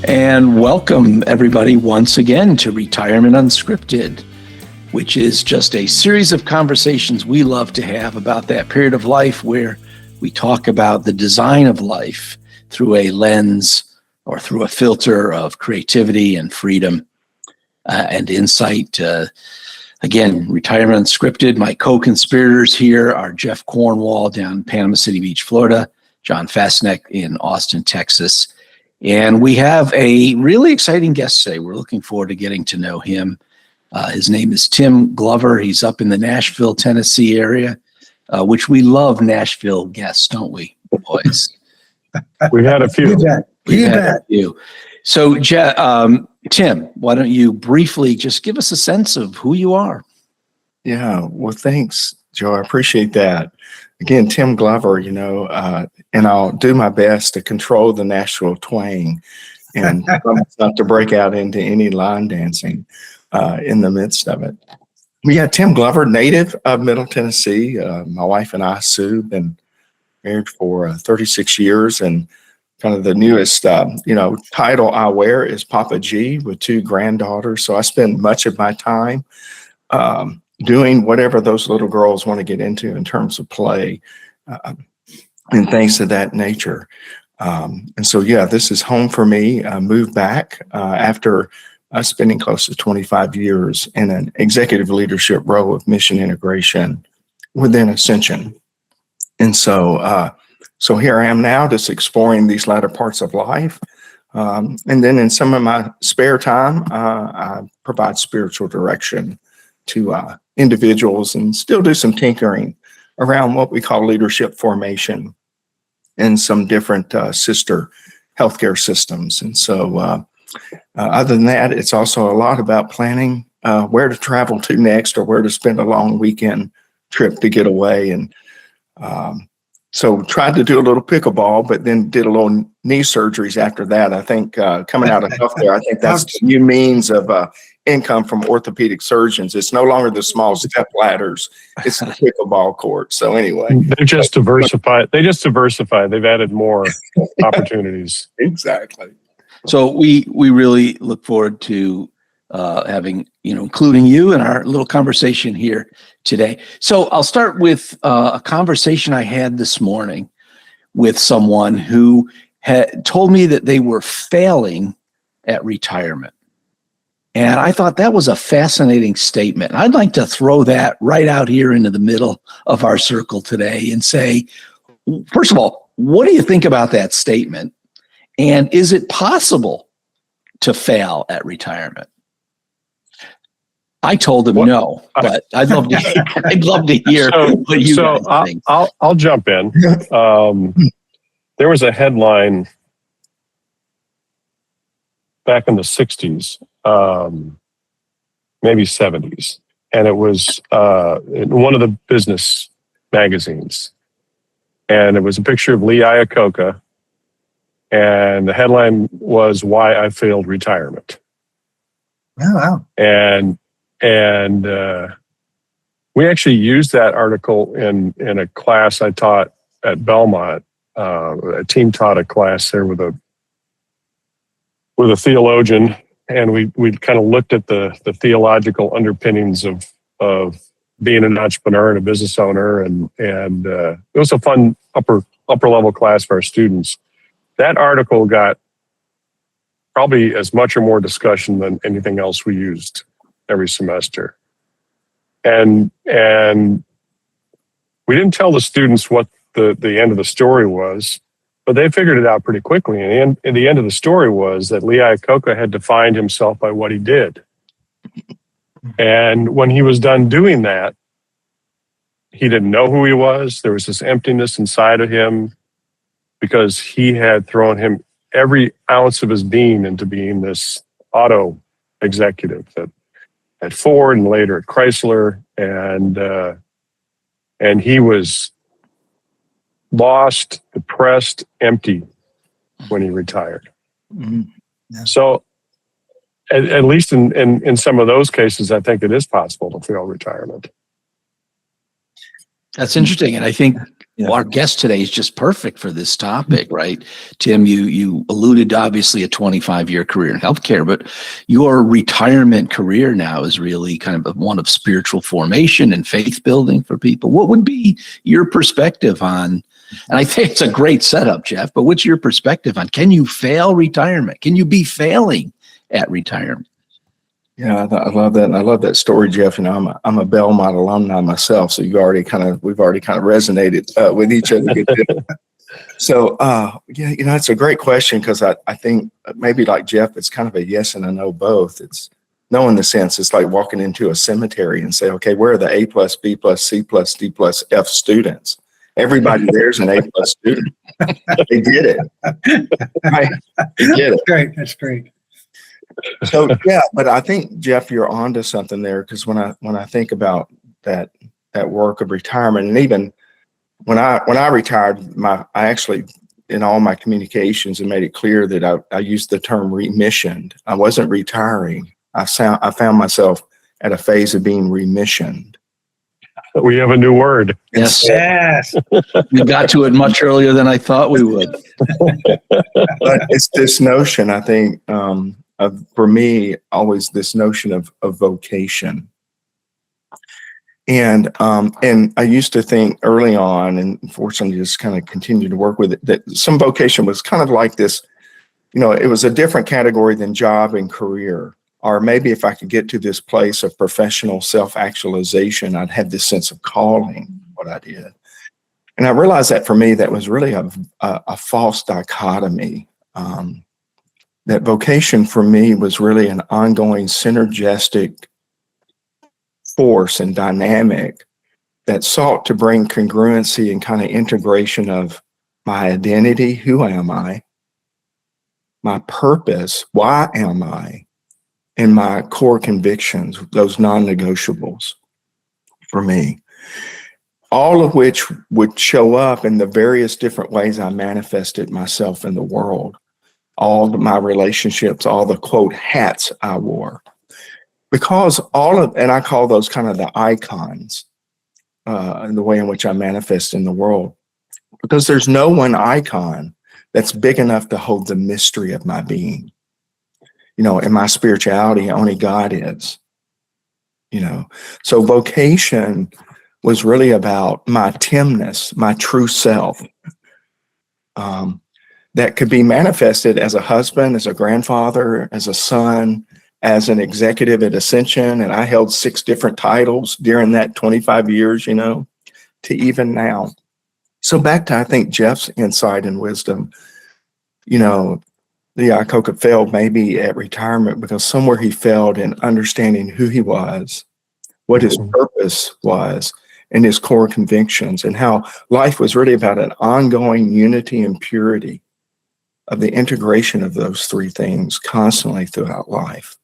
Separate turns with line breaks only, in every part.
And welcome everybody once again to Retirement Unscripted, which is just a series of conversations we love to have about that period of life where we talk about the design of life through a lens or through a filter of creativity and freedom and insight. Again, Retirement Unscripted. My co-conspirators here are Jeff Cornwall down in Panama City Beach, Florida, John Fassnacht in Austin, Texas. And we have a really exciting guest today. We're looking forward to getting to know him. His name is Timm Glover. He's up in the Nashville, Tennessee area, which we love Nashville guests, don't we, boys?
We've had a few.
We've had a few. So, Timm, why don't you briefly just give us a sense of who you are?
Yeah, well, thanks, Joe. I appreciate that. Again, Timm Glover, and I'll do my best to control the Nashville twang and not to break out into any line dancing in the midst of it. But yeah, Timm Glover, native of Middle Tennessee. My wife and I, Sue, been married for 36 years, and kind of the newest, title I wear is Papa G with 2 granddaughters. So I spend much of my time doing whatever those little girls want to get into in terms of play and things of that nature. And so, yeah, this is home for me. I moved back after spending close to 25 years in an executive leadership role of mission integration within Ascension. And so, here I am now, just exploring these latter parts of life. And then in some of my spare time, I provide spiritual direction to individuals and still do some tinkering around what we call leadership formation in some different sister healthcare systems. And so other than that, it's also a lot about planning where to travel to next or where to spend a long weekend trip to get away. And so tried to do a little pickleball, but then did a little knee surgeries after that. I think coming out of healthcare, I think that's the new means of income from orthopedic surgeons. It's no longer the small step ladders. It's the pickleball court. So anyway.
They've just diversified. They've added more opportunities.
Exactly.
So we really look forward to having, including you in our little conversation here today. So I'll start with a conversation I had this morning with someone who had told me that they were failing at retirement. And I thought that was a fascinating statement. I'd like to throw that right out here into the middle of our circle today and say, first of all, what do you think about that statement? And is it possible to fail at retirement? I told him no, but I'd love to hear what you guys think.
I'll jump in. There was a headline back in the 60s, maybe 70s, and it was in one of the business magazines. And it was a picture of Lee Iacocca, and the headline was "Why I Failed Retirement."
Oh, wow.
And we actually used that article in a class I taught at Belmont. A team taught a class there with a theologian, and we kind of looked at the theological underpinnings of being an entrepreneur and a business owner, and it was a fun upper level class for our students. That article got probably as much or more discussion than anything else we used every semester. And we didn't tell the students what the end of the story was, but they figured it out pretty quickly. And the end of the story was that Lee Iacocca had defined himself by what he did. And when he was done doing that, he didn't know who he was. There was this emptiness inside of him because he had thrown him every ounce of his being into being this auto executive at Ford and later at Chrysler. And he was lost, depressed, empty when he retired.
Mm-hmm. Yeah.
So at least in some of those cases, I think it is possible to fail retirement.
That's interesting. And I think Well, our guest today is just perfect for this topic, right? Tim, you alluded to obviously a 25-year career in healthcare, but your retirement career now is really kind of one of spiritual formation and faith building for people. What would be your perspective on, and I think it's a great setup, Jeff, but what's your perspective on, can you fail retirement? Can you be failing at retirement?
Yeah, I love that. And I love that story, Jeff. And I'm a Belmont alumni myself, so we've already kind of resonated with each other. So, yeah, it's a great question, because I think maybe like Jeff, it's kind of a yes and a no both. It's no in the sense it's like walking into a cemetery and say, okay, where are the A plus, B plus, C plus, D plus, F students? Everybody there's an A plus student. They did it. Right? They did it.
Great. That's great.
So yeah, but I think, Jeff, you're onto something there, because when I think about that work of retirement, and even when I retired, I actually, in all my communications, and made it clear that I used the term remissioned. I wasn't retiring. I found myself at a phase of being remissioned.
We have a new word.
Yes.
Yes.
We got to it much earlier than I thought we would.
But it's this notion, I think, for me, always this notion of vocation. And I used to think early on, and fortunately just kind of continued to work with it, that some vocation was kind of like this, it was a different category than job and career. Or maybe if I could get to this place of professional self-actualization, I'd have this sense of calling what I did. And I realized that for me, that was really a false dichotomy. That vocation for me was really an ongoing synergistic force and dynamic that sought to bring congruency and kind of integration of my identity, who am I, my purpose, why am I, and my core convictions, those non-negotiables for me, all of which would show up in the various different ways I manifested myself in the world, all of my relationships, all the quote hats I wore, because and I call those kind of the icons in the way in which I manifest in the world, because there's no one icon that's big enough to hold the mystery of my being. In my spirituality, only God is, So vocation was really about my Timness, my true self, that could be manifested as a husband, as a grandfather, as a son, as an executive at Ascension. And I held 6 different titles during that 25 years, to even now. So back to, I think, Jeff's insight and wisdom, the Iacocca failed maybe at retirement because somewhere he failed in understanding who he was, what his purpose was, and his core convictions, and how life was really about an ongoing unity and purity of the integration of those 3 things constantly throughout life.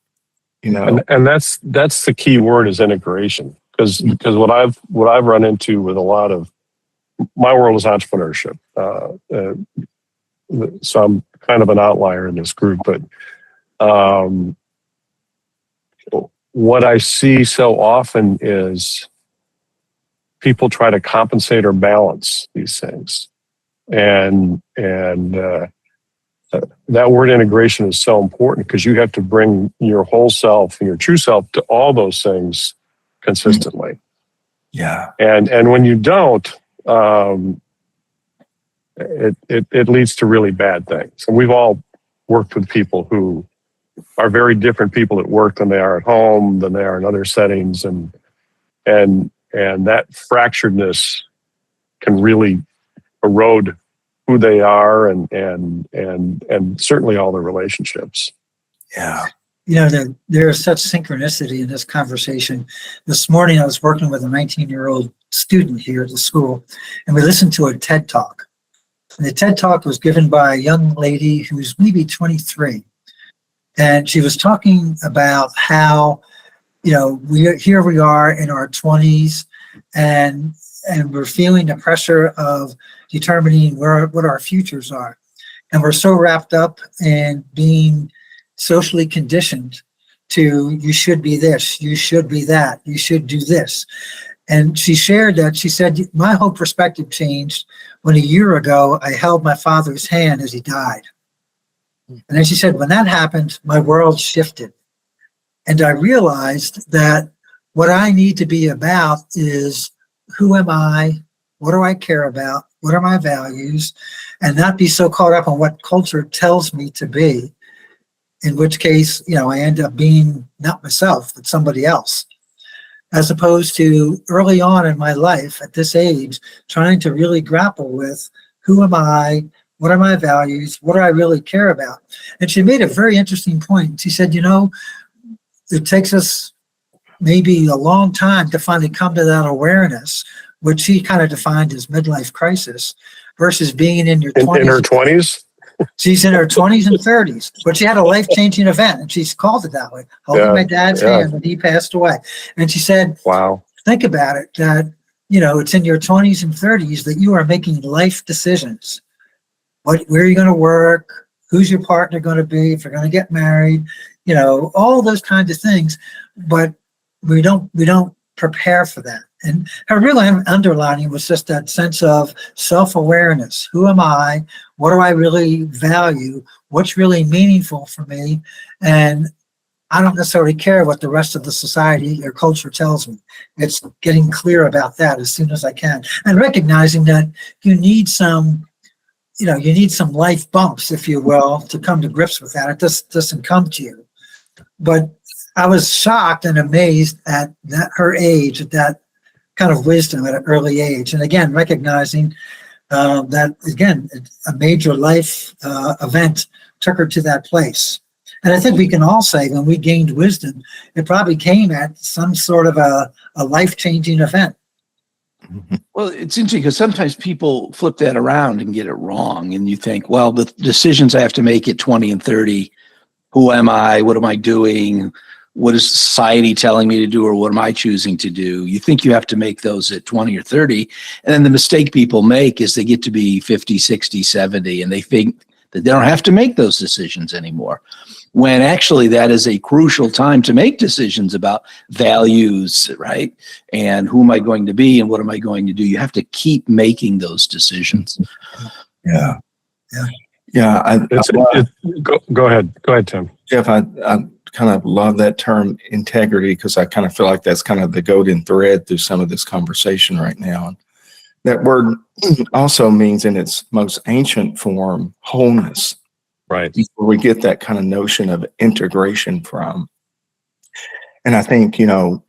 And that's the key word, is integration. Because what I've run into with a lot of my world is entrepreneurship. So I'm kind of an outlier in this group, but what I see so often is people try to compensate or balance these things, and that word integration is so important, because you have to bring your whole self and your true self to all those things consistently.
Yeah.
And when you don't, it leads to really bad things. And we've all worked with people who are very different people at work than they are at home, than they are in other settings, and that fracturedness can really erode who they are and certainly all their relationships.
Yeah.
There is such synchronicity in this conversation. This morning, I was working with a 19-year-old student here at the school, and we listened to a TED Talk. And the TED Talk was given by a young lady who's maybe 23. And she was talking about how, we are in our 20s, and we're feeling the pressure of determining what our futures are. And we're so wrapped up in being socially conditioned to, you should be this, you should be that, you should do this. And she shared that, she said, my whole perspective changed when a year ago I held my father's hand as he died. And then she said, when that happened, my world shifted. And I realized that what I need to be about is, who am I? What do I care about? What are my values? And not be so caught up on what culture tells me to be, in which case, I end up being not myself, but somebody else. As opposed to early on in my life at this age, trying to really grapple with, who am I? What are my values? What do I really care about? And she made a very interesting point. She said, it takes us maybe a long time to finally come to that awareness, which she kind of defined as midlife crisis, versus being in your 20s.
In her 20s?
She's in her 20s and 30s, but she had a life-changing event, and she's called it that way, holding my dad's hand when he passed away. And she said, wow, think about it, that, it's in your 20s and 30s that you are making life decisions. Where are you going to work? Who's your partner going to be? If you're going to get married, all those kinds of things. But we don't prepare for that. And her real underlining was just that sense of self-awareness. Who am I? What do I really value? What's really meaningful for me? And I don't necessarily care what the rest of the society or culture tells me. It's getting clear about that as soon as I can. And recognizing that you need some life bumps, if you will, to come to grips with that. It just doesn't come to you. But I was shocked and amazed at her age, at that kind of wisdom at an early age. And again, recognizing that, again, a major life event took her to that place. And I think we can all say when we gained wisdom, it probably came at some sort of a life-changing event.
Well, it's interesting because sometimes people flip that around and get it wrong. And you think, well, the decisions I have to make at 20 and 30, who am I? What am I doing? What is society telling me to do, or what am I choosing to do? You think you have to make those at 20 or 30. And then the mistake people make is they get to be 50, 60, 70, and they think that they don't have to make those decisions anymore. When actually that is a crucial time to make decisions about values, right? And who am I going to be and what am I going to do? You have to keep making those decisions.
Yeah.
Go ahead, Tim.
Jeff, I kind of love that term integrity, because I kind of feel like that's kind of the golden thread through some of this conversation right now. And that word also means, in its most ancient form, wholeness.
Right.
Where we get that kind of notion of integration from. And I think, a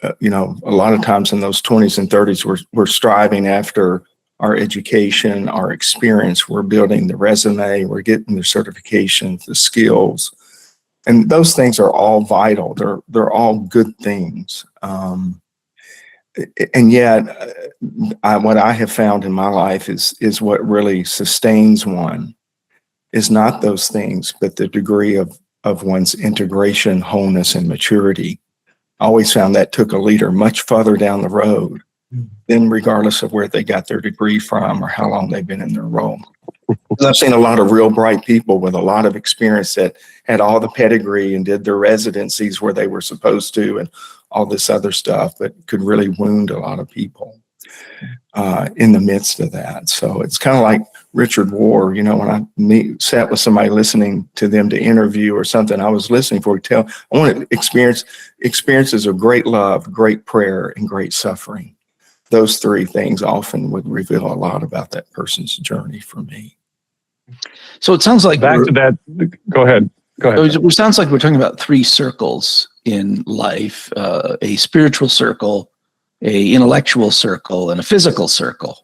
lot of times in those 20s and 30s, we're striving after our education, our experience. We're building the resume, we're getting the certifications, the skills. And those things are all vital. They're all good things. And yet, what I have found in my life is what really sustains one is not those things, but the degree of one's integration, wholeness, and maturity. I always found that took a leader much further down the road than regardless of where they got their degree from or how long they've been in their role. I've seen a lot of real bright people with a lot of experience that had all the pedigree and did their residencies where they were supposed to and all this other stuff, but could really wound a lot of people in the midst of that. So it's kind of like Richard War, when I sat with somebody listening to them to interview or something, I was listening for I want to experiences of great love, great prayer, and great suffering. Those three things often would reveal a lot about that person's journey for me.
So it sounds like
back to that. Go ahead.
It sounds like we're talking about three circles in life: a spiritual circle, a intellectual circle, and a physical circle.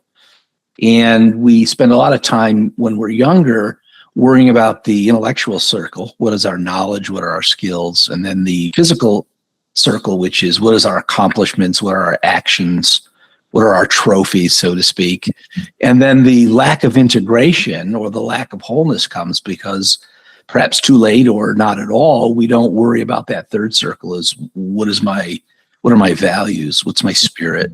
And we spend a lot of time when we're younger worrying about the intellectual circle. What is our knowledge? What are our skills? And then the physical circle, which is what is our accomplishments? What are our actions? What are our trophies, so to speak? And then the lack of integration or the lack of wholeness comes because perhaps too late or not at all, we don't worry about that third circle is what are my values? What's my spirit?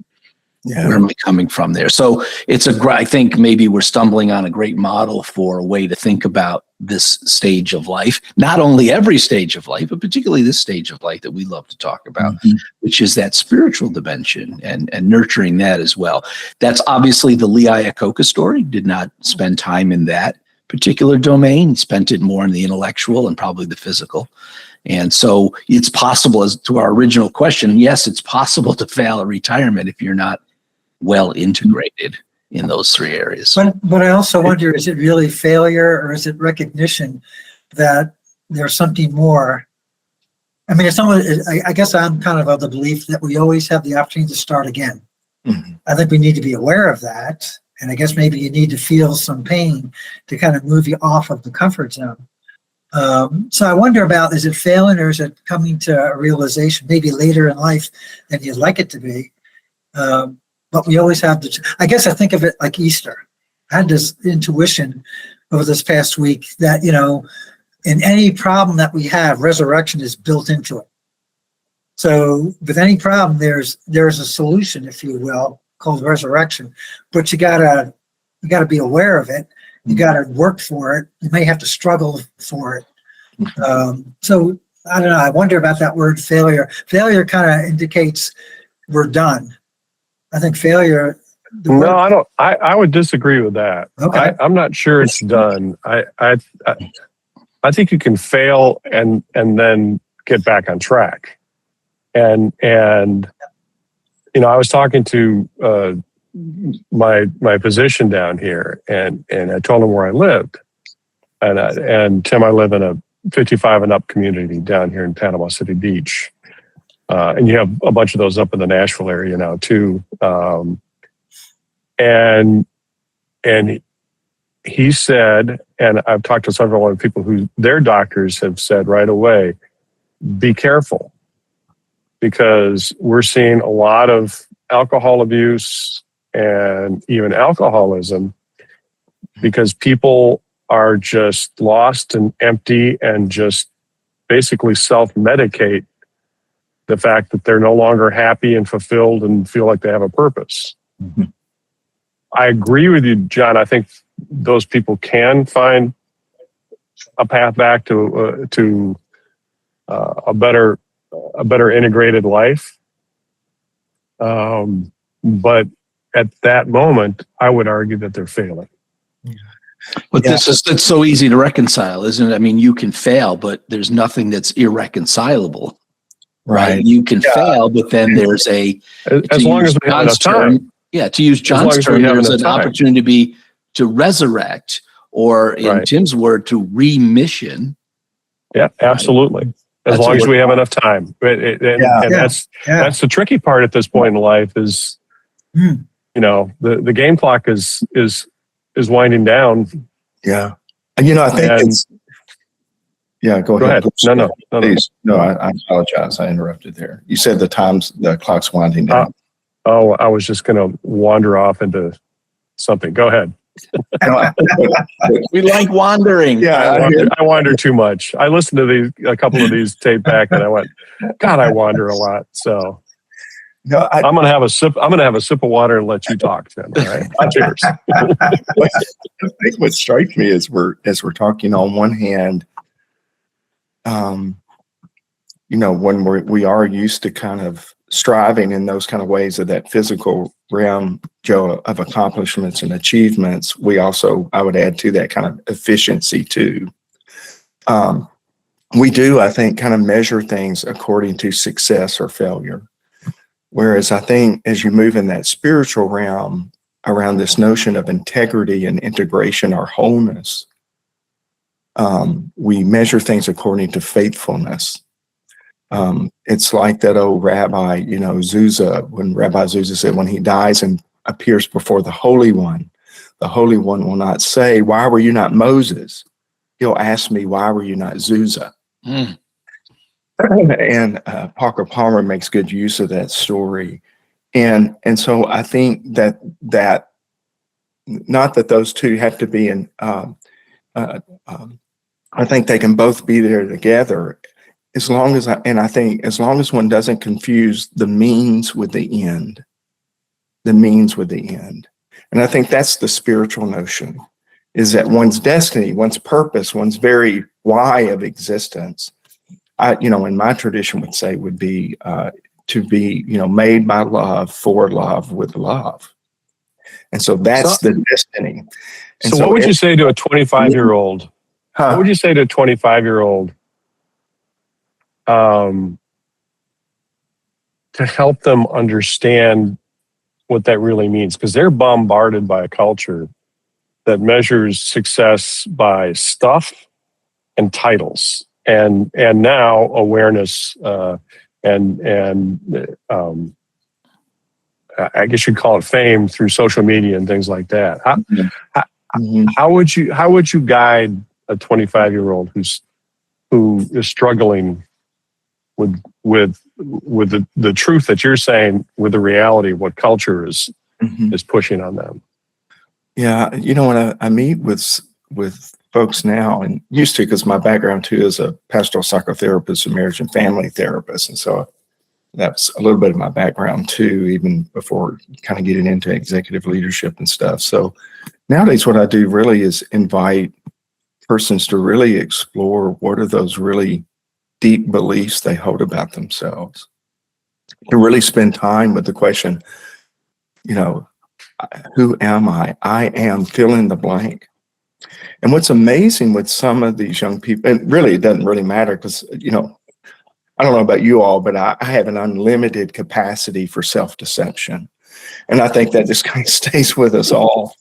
Yeah.
Where am I coming from there? So I think maybe we're stumbling on a great model for a way to think about this stage of life, not only every stage of life, but particularly this stage of life that we love to talk about, which is that spiritual dimension and nurturing that as well. That's obviously the Lee Iacocca story. Did not spend time in that particular domain, spent it more in the intellectual and probably the physical. And so it's possible, as to our original question, yes, it's possible to fail at retirement if you're not well integrated in those three areas.
But I also wonder, is it really failure or is it recognition that there's something more? I mean, I guess I'm kind of the belief that we always have the opportunity to start again. I think we need to be aware of that. And I guess maybe you need to feel some pain to kind of move you off of the comfort zone. So I wonder about, is it failing or is it coming to a realization maybe later in life than you'd like it to be? But we always have I guess I think of it like Easter. I had this intuition over this past week that, in any problem that we have, resurrection is built into it. So with any problem, there's a solution, if you will, called resurrection. But you gotta be aware of it. You gotta work for it. You may have to struggle for it. So I don't know. I wonder about that word failure. Failure kind of indicates we're done. I think failure.
No, I don't. I would disagree with that.
Okay.
I'm not sure it's done. I think you can fail and then get back on track. And I was talking to my physician down here, and I told him where I lived, and Tim, I live in a 55 and up community down here in Panama City Beach. And you have a bunch of those up in the Nashville area now too. And he said, and I've talked to several other people who their doctors have said right away, be careful, because we're seeing a lot of alcohol abuse and even alcoholism because people are just lost and empty and just basically self-medicate the fact that they're no longer happy and fulfilled and feel like they have a purpose. I agree with you, John. I think those people can find a path back to a better integrated life. But at that moment, I would argue that they're failing.
But it's so easy to reconcile, isn't it? I mean, you can fail, but there's nothing that's irreconcilable. Right. You can fail, but then there's
as long as we have enough time.
To use John's term, there's an opportunity to resurrect, or in Tim's word, to remission.
Yeah, absolutely. As long as we have enough time. That's the tricky part at this point in life is, the game clock is winding down.
Yeah. And, I think it's, yeah, go ahead.
No.
Please. No, I apologize. I interrupted there. You said the clock's winding down.
I was just going to wander off into something. Go ahead.
We like wandering.
Yeah, I wander too much. I listened to a couple of these tape back, and I went, God, I wander a lot. So I'm going to have a sip. I'm going to have a sip of water and let you talk, Tim. All right. Cheers.
I think what strikes me is as we're talking, on one hand, when we are used to kind of striving in those kind of ways of that physical realm, Joe, of accomplishments and achievements, we also, I would add to that, kind of efficiency too. We do, I think, kind of measure things according to success or failure. Whereas I think as you move in that spiritual realm around this notion of integrity and integration or wholeness, we measure things according to faithfulness. It's like that old rabbi, Zuzah, when Rabbi Zuzah said, when he dies and appears before the Holy One will not say, why were you not Moses? He'll ask me, why were you not Zuzah? And Parker Palmer makes good use of that story. And so I think that not that those two have to be in, I think they can both be there together. As long as one doesn't confuse the means with the end, the means with the end. And I think that's the spiritual notion, is that one's destiny, one's purpose, one's very why of existence, in my tradition would say would be to be, made by love, for love, with love. And so that's the destiny. And
so what would you say to a 25-year-old? What would you say to a 25-year-old to help them understand what that really means? Because they're bombarded by a culture that measures success by stuff and titles, and now awareness, and I guess you'd call it fame through social media and things like that. How would you guide a 25-year-old who is struggling with the truth that you're saying, with the reality of what culture is pushing on them?
Yeah, when I meet with folks now, and used to, because my background too is a pastoral psychotherapist and marriage and family therapist, and so that's a little bit of my background too, even before kind of getting into executive leadership and stuff. So nowadays, what I do really is invite persons to really explore what are those really deep beliefs they hold about themselves, to really spend time with the question, who am I? I am fill in the blank. And what's amazing with some of these young people, and really it doesn't really matter because, I don't know about you all, but I have an unlimited capacity for self-deception. And I think that just kind of stays with us all.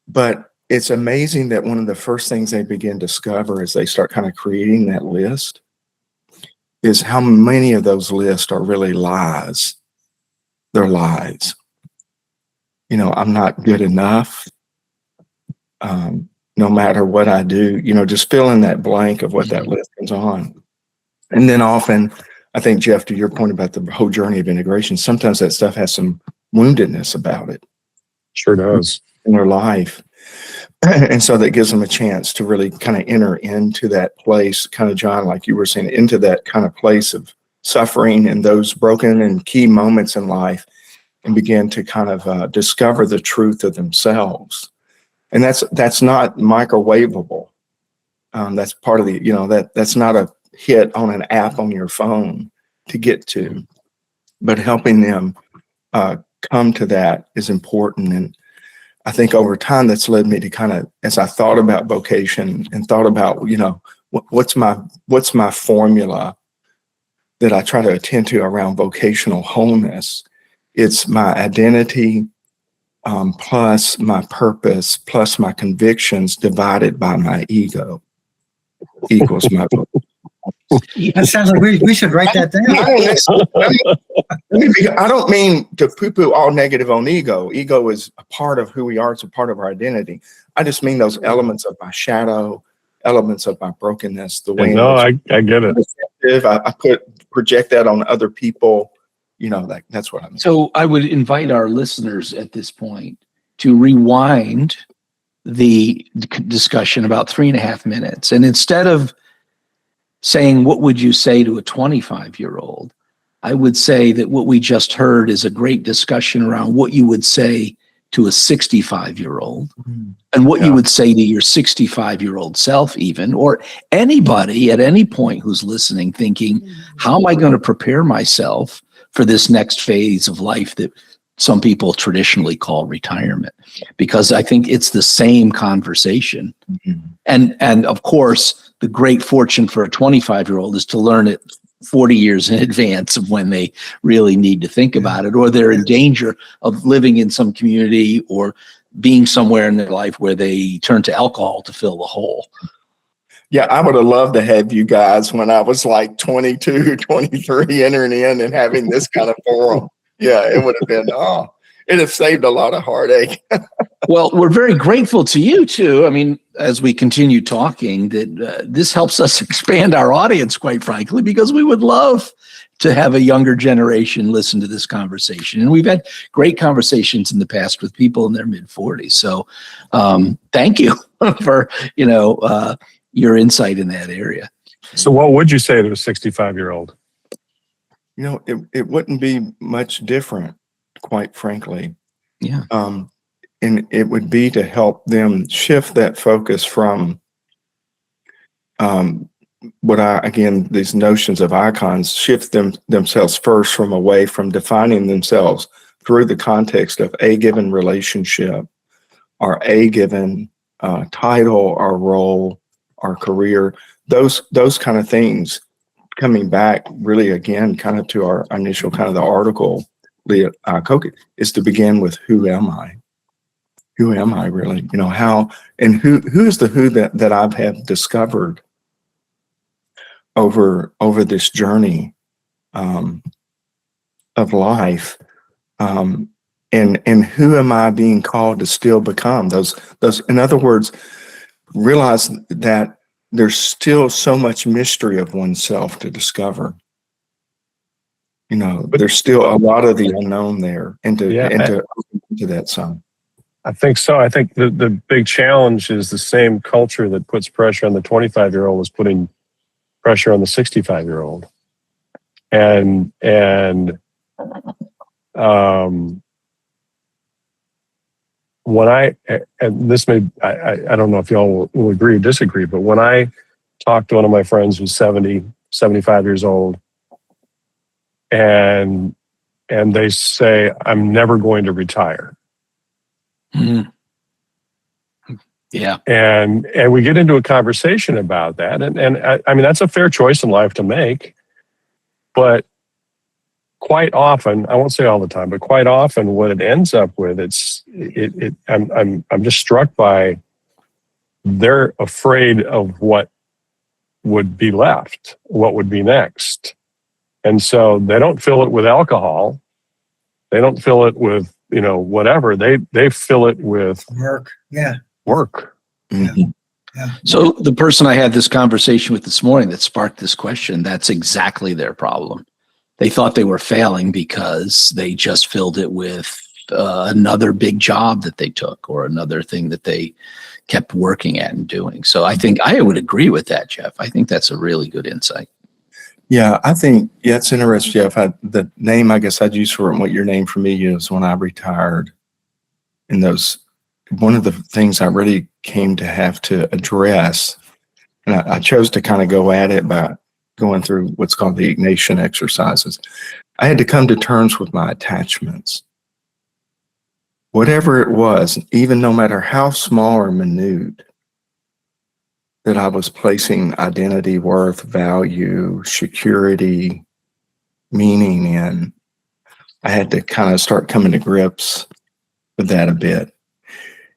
But it's amazing that one of the first things they begin to discover as they start kind of creating that list is how many of those lists are really lies. They're lies. I'm not good enough. No matter what I do, just fill in that blank of what that list is on. And then often, I think, Jeff, to your point about the whole journey of integration, sometimes that stuff has some woundedness about it.
Sure does.
In their life. And so that gives them a chance to really kind of enter into that place, kind of, John, like you were saying, into that kind of place of suffering and those broken and key moments in life, and begin to kind of discover the truth of themselves. And that's not microwavable. That's part of the, that's not a hit on an app on your phone to get to, but helping them come to that is important. And I think over time that's led me to kind of, as I thought about vocation and thought about, what's my formula that I try to attend to around vocational wholeness. It's my identity, plus my purpose, plus my convictions divided by my ego equals my vocation.
That sounds like we should write that down.
I don't mean to poo-poo all negative on ego. Ego is a part of who we are. It's a part of our identity. I just mean those elements of my shadow, elements of my brokenness, the way
I get it.
I project that on other people. That's what I mean.
So I would invite our listeners at this point to rewind the discussion about 3.5 minutes. And instead of saying, what would you say to a 25-year-old? I would say that what we just heard is a great discussion around what you would say to a 65-year-old and what you would say to your 65-year-old self even, or anybody at any point who's listening thinking, how am I going to prepare myself for this next phase of life that some people traditionally call retirement? Because I think it's the same conversation. And of course, the great fortune for a 25-year-old is to learn it 40 years in advance of when they really need to think about it, or they're in danger of living in some community or being somewhere in their life where they turn to alcohol to fill the hole.
Yeah, I would have loved to have you guys when I was like 22, 23 entering in and having this kind of forum. Yeah, it would have been, it'd have saved a lot of heartache.
Well, we're very grateful to you too. I mean, as we continue talking, that this helps us expand our audience, quite frankly, because we would love to have a younger generation listen to this conversation. And we've had great conversations in the past with people in their mid-40s. So thank you for, your insight in that area.
So what would you say to a 65-year-old?
it wouldn't be much different, quite frankly.
Yeah.
And it would be to help them shift that focus from these notions of icons, shift themselves first from away from defining themselves through the context of a given relationship or a given title or role or career, those kind of things. Coming back really again kind of to our initial kind of the article, Leah Koch, is to begin with who am I? Who am I really? How and who is the who that I have discovered over this journey of life, and who am I being called to still become? Those in other words, realize that there's still so much mystery of oneself to discover. There's still a lot of the unknown there, and to open into that some.
I think so. I think the big challenge is the same culture that puts pressure on the 25-year-old is putting pressure on the 65-year-old. And when I don't know if y'all will agree or disagree, but when I talk to one of my friends who's 70, 75 years old, and they say, I'm never going to retire.
Mm. Yeah.
And we get into a conversation about that. And I mean, that's a fair choice in life to make. But quite often, I won't say all the time, but quite often what it ends up with, I'm just struck by they're afraid of what would be left, what would be next. And so they don't fill it with alcohol. They don't fill it with, whatever. They fill it with
Work. Yeah.
Work.
Mm-hmm.
Yeah.
So the person I had this conversation with this morning that sparked this question, that's exactly their problem. They thought they were failing because they just filled it with another big job that they took or another thing that they kept working at and doing. So I think I would agree with that, Jeff. I think that's a really good insight.
Yeah, I think, it's interesting, Jeff. The name I guess I'd use for what your name for me is when I retired. And one of the things I really came to have to address, and I chose to kind of go at it by going through what's called the ignition exercises. I had to come to terms with my attachments. Whatever it was, even no matter how small or minute, that I was placing identity, worth, value, security, meaning in, I had to kind of start coming to grips with that a bit.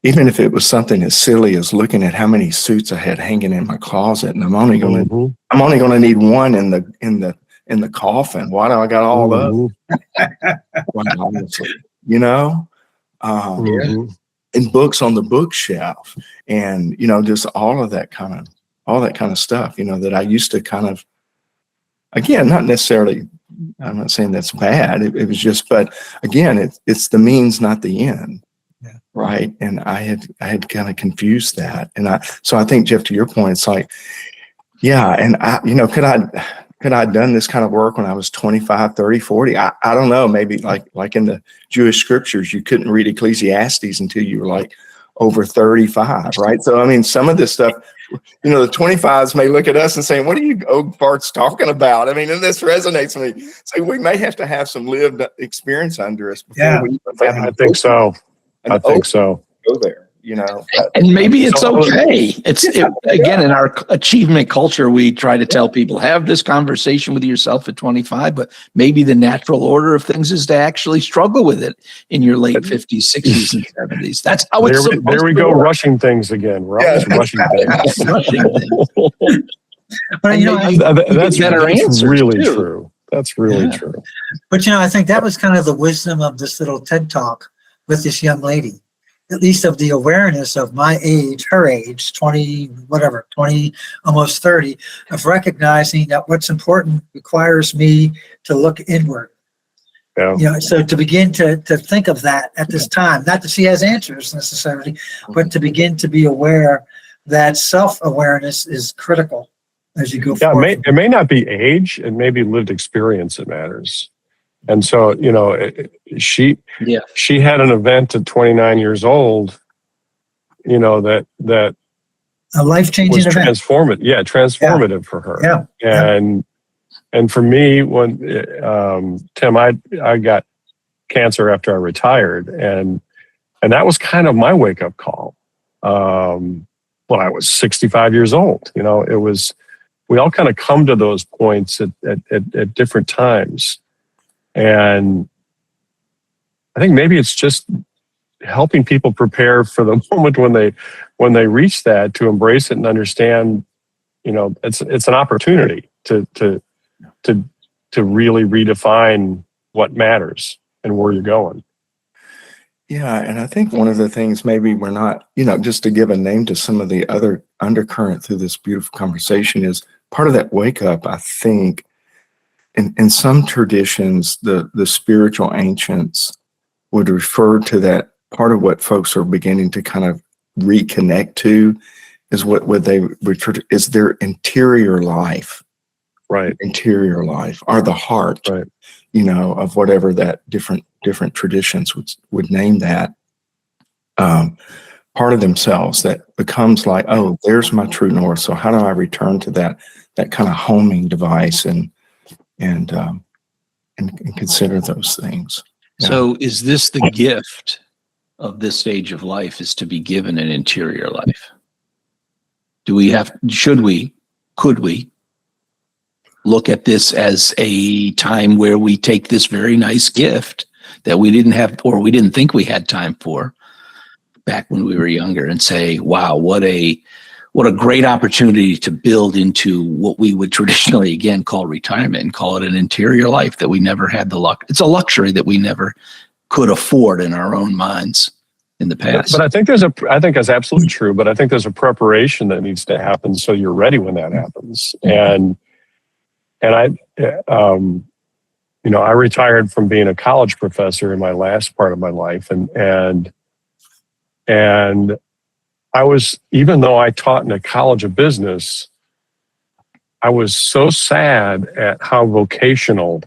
Even if it was something as silly as looking at how many suits I had hanging in my closet, and I'm only going to need one in the coffin. Why do I got all those? Quite honestly, and books on the bookshelf, and just all that kind of stuff. That I used to kind of, again, not necessarily. I'm not saying that's bad. It was just, but again, it's the means, not the end.
Yeah.
Right. And I had kind of confused that. And so I think, Jeff, to your point, it's like, yeah. And could I have done this kind of work when I was 25, 30, 40? I don't know. Maybe like in the Jewish scriptures, you couldn't read Ecclesiastes until you were like over 35. Right. So, I mean, some of this stuff, the 25s may look at us and say, what are you old farts talking about? I mean, and this resonates with me. So we may have to have some lived experience under us before we
I think so. I think so.
Go there,
And maybe it's okay. Again, in our achievement culture, we try to tell people, have this conversation with yourself at 25, but maybe the natural order of things is to actually struggle with it in your late 50s, 60s, and 70s. That's how it's supposed to
There we go, rushing things again. We're always rushing things.
But
that's really
too.
true. That's really true.
But I think that was kind of the wisdom of this little TED Talk with this young lady, at least of the awareness of my age, her age, 20, almost 30, of recognizing that what's important requires me to look inward.
Yeah.
So to begin to think of that at this time, not that she has answers necessarily, but to begin to be aware that self-awareness is critical. as you go
Yeah,
forward.
it may not be age, it may be lived experience that matters. And so, she had an event at 29 years old, that
A life-changing
was
event.
transformative. Yeah, transformative for her.
Yeah.
And for me, when Tim, I got cancer after I retired, and that was kind of my wake up call. When I was 65 years old, it was. We all kind of come to those points at different times, and I think maybe it's just helping people prepare for the moment when they reach that, to embrace it and understand, it's an opportunity to really redefine what matters and where you're going.
Yeah, and I think one of the things maybe we're not, just to give a name to some of the other undercurrent through this beautiful conversation, is part of that wake up. I think in some traditions, the spiritual ancients would refer to that part of what folks are beginning to kind of reconnect to is what would they refer to is their interior life.
Right.
Interior life, or the heart.
Right.
Of whatever that different traditions would name that part of themselves that becomes like, oh, there's my true north. So how do I return to that kind of homing device and consider those things? Yeah.
So is this the gift of this stage of life, is to be given an interior life? Could we look at this as a time where we take this very nice gift that we didn't have, or we didn't think we had time for back when we were younger, and say, wow, what a great opportunity to build into what we would traditionally, again, call retirement, and call it an interior life that we never had the luck. It's a luxury that we never could afford in our own minds in the past.
But I think that's absolutely true. But I think there's a preparation that needs to happen so you're ready when that happens. And I, I retired from being a college professor in my last part of my life, and I was, even though I taught in a college of business, I was so sad at how vocational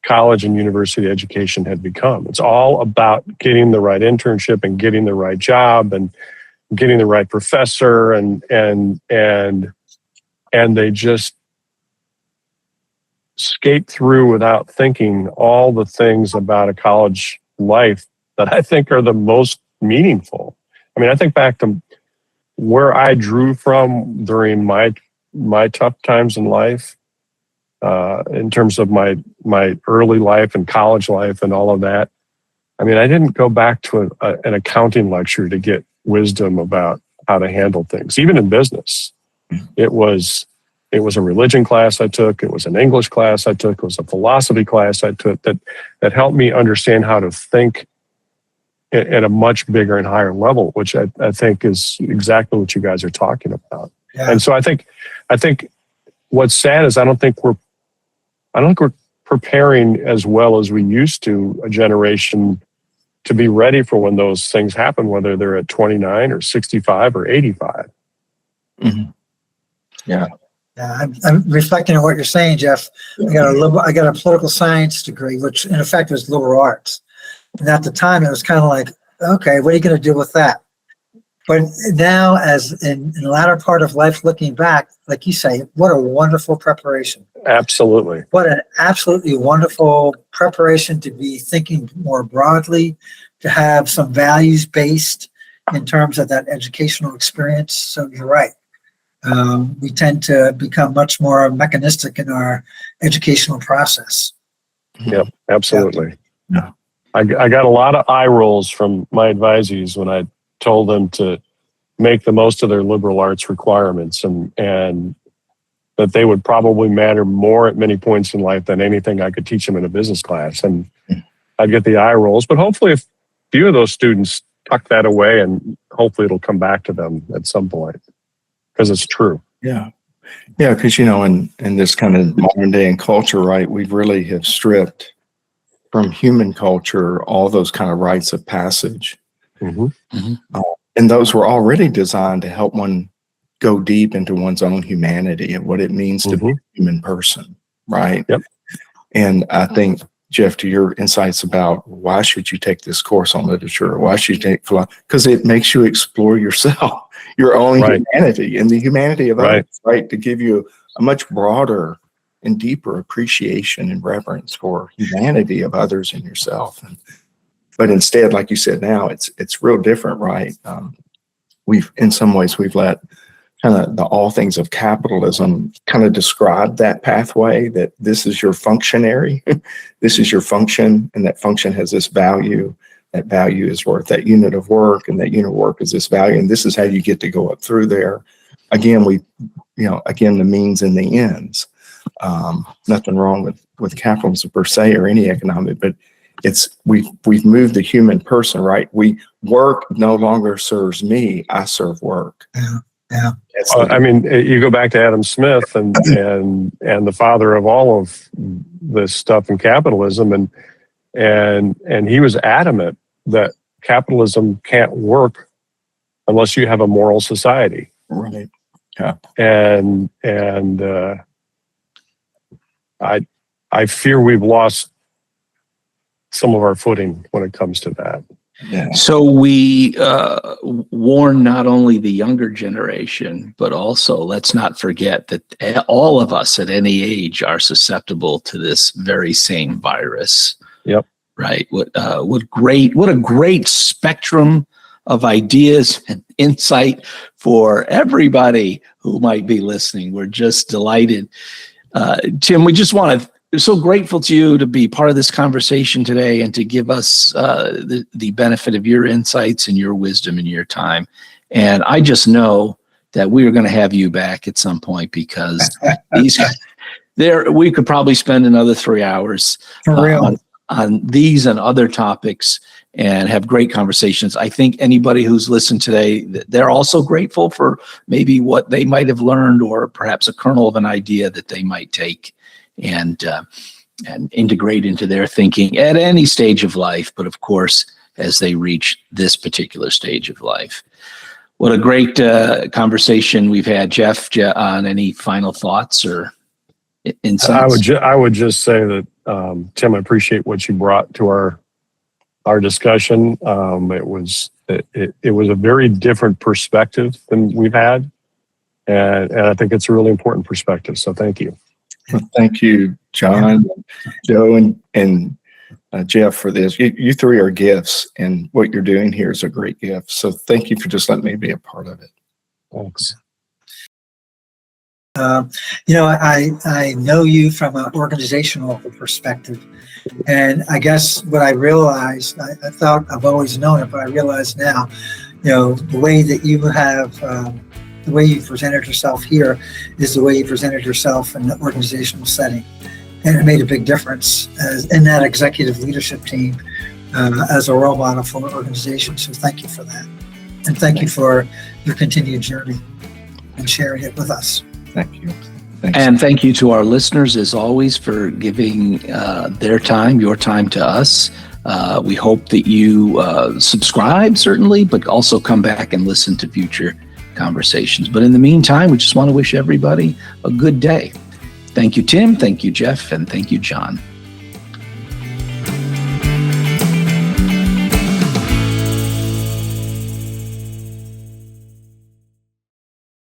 college and university education had become. It's all about getting the right internship and getting the right job and getting the right professor, and they just skate through without thinking all the things about a college life that I think are the most meaningful. I mean, I think back to where I drew from during my tough times in life, in terms of my early life and college life and all of that. I mean, I didn't go back to an accounting lecture to get wisdom about how to handle things, even in business. It was a religion class I took. It was an English class I took. It was a philosophy class I took that helped me understand how to think at a much bigger and higher level, which I think is exactly what you guys are talking about. Yeah. And so I think what's sad is I don't think we're preparing as well as we used to, a generation, to be ready for when those things happen, whether they're at 29 or 65 or 85.
Mm-hmm. Yeah.
I'm reflecting on what you're saying, Jeff. I got a political science degree, which in effect was liberal arts. And at the time, it was kind of like, okay, what are you going to do with that? But now, as in the latter part of life, looking back, like you say, what a wonderful preparation.
Absolutely.
What an absolutely wonderful preparation to be thinking more broadly, to have some values based in terms of that educational experience. So you're right. We tend to become much more mechanistic in our educational process.
Yep, absolutely.
Yeah.
I got a lot of eye rolls from my advisees when I told them to make the most of their liberal arts requirements, and that they would probably matter more at many points in life than anything I could teach them in a business class. And I'd get the eye rolls, but hopefully a few of those students tuck that away, and hopefully it'll come back to them at some point, because it's true.
Yeah. Yeah, because, in this kind of modern day and culture, right, we really have stripped from human culture all those kind of rites of passage.
Mm-hmm.
And those were already designed to help one go deep into one's own humanity and what it means to be a human person, right?
Yep.
And I think, Jeff, to your insights about why should you take this course on literature? Why should you take philosophy? Because it makes you explore yourself, your own humanity and the humanity of others, right? To give you a much broader and deeper appreciation and reverence for humanity of others and yourself. But instead, like you said, now it's real different, right? In some ways, we've let kind of the all things of capitalism kind of describe that pathway, that this is your functionary, this is your function, and that function has this value. That value is worth that unit of work, and that unit of work is this value, and this is how you get to go up through there. Again, the means and the ends. Nothing wrong with capitalism per se or any economic, but we've moved the human person, right? Work no longer serves me; I serve work.
Yeah.
I mean, you go back to Adam Smith and the father of all of this stuff in capitalism, and he was adamant that capitalism can't work unless you have a moral society.
Right. Yeah.
And I fear we've lost some of our footing when it comes to that.
Yeah.
So we warn not only the younger generation, but also let's not forget that all of us at any age are susceptible to this very same virus.
Yep.
Right. What a great spectrum of ideas and insight for everybody who might be listening. We're just delighted. Tim, we're so grateful to you to be part of this conversation today and to give us the benefit of your insights and your wisdom and your time. And I just know that we are going to have you back at some point, because we could probably spend another 3 hours on these and other topics and have great conversations. I think anybody who's listened today, they're also grateful for maybe what they might have learned, or perhaps a kernel of an idea that they might take and integrate into their thinking at any stage of life, but of course, as they reach this particular stage of life. What a great conversation we've had, Jeff. On any final thoughts or insights?
I would just say that, Tim, I appreciate what you brought to our discussion. It was a very different perspective than we've had, and I think it's a really important perspective. So thank you.
Well, thank you, John, Joe, and Jeff, for this. You three are gifts, and what you're doing here is a great gift. So thank you for just letting me be a part of it.
Thanks.
I know you from an organizational perspective, and I guess what I realized, I thought I've always known it, but I realize now, the way that you have, the way you presented yourself here is the way you presented yourself in the organizational setting. And it made a big difference in that executive leadership team as a role model for an organization. So thank you for that. And thank you for your continued journey and sharing it with us.
Thank you.
And thank you to our listeners, as always, for giving your time to us. We hope that you subscribe, certainly, but also come back and listen to future conversations. But in the meantime, we just want to wish everybody a good day. Thank you, Tim. Thank you, Jeff. And thank you, John.